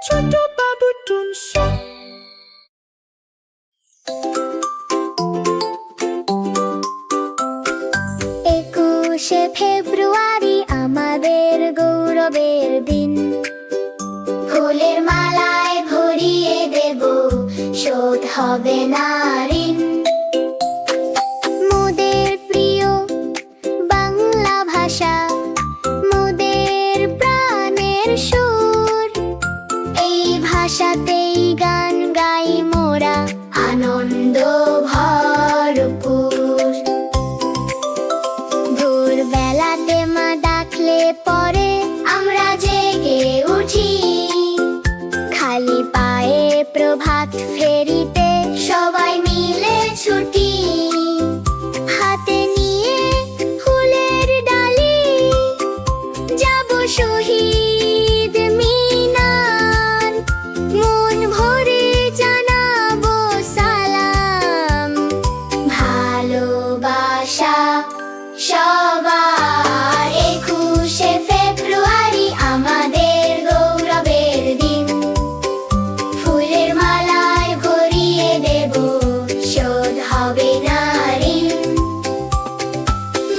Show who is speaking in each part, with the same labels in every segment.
Speaker 1: ছোট বাবু টুনসো।
Speaker 2: একুশে ফেব্রুয়ারি আমাদের গৌরবের দিন। ফুলের মালায় ভরিয়ে দেব, শোধ হবে না ঋণ। মোদের প্রিয় বাংলা ভাষা, মোদের প্রাণের সুর। এই ভাষাতেই গান গাই মোরা, আনন্দ ভরপুর। ভোরবেলাতে মা ডাকলে পরে আমরা জেগে উঠি। খালি পায়ে প্রভাত ফেরিতে সবাই মিলে ছুটি। হাতে নিয়ে ফুলের ডালি যাব শহীদ মিনার। মন ভরে জানাবো সালাম, ভালোবাসা সবার। একুশে ফেব্রুয়ারি আমাদের গৌরবের দিন। ফুলের মালায় ভরিয়ে দেব, শোধ হবে না ঋণ।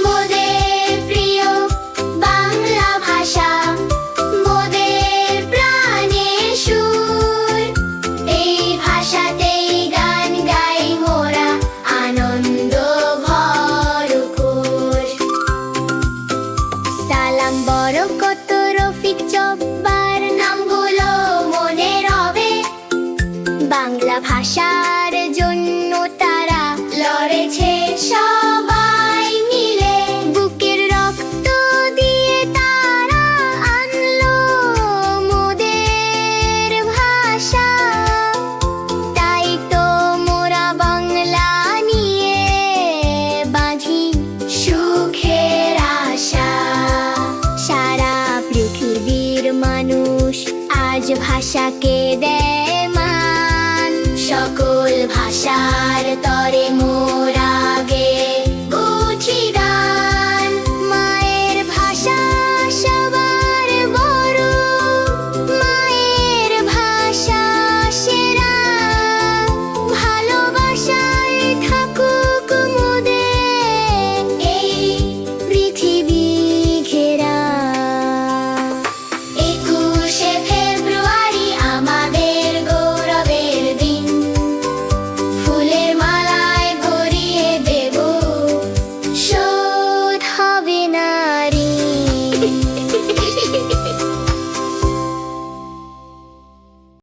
Speaker 2: মোদের প্রিয় বাংলা ভাষা, মোদের প্রাণের সুর। এই ভাষাতেই গান গাই মোরা, আনন্দ ভরপুর। সালাম বরকত রফিক জব্বার নামগুলো মনে রবে। বাংলা ভাষার জন্য তারা লড়েছে সবাই মিলে। বুকের রক্ত দিয়ে তারা আনলো মোদের ভাষা। তাই তো মোরা বাংলা নিয়ে বাঁধি সুখের আশা। সারা পৃথিবীর মানুষ আজ ভাষাকে দেয় মান। সকল ভাষার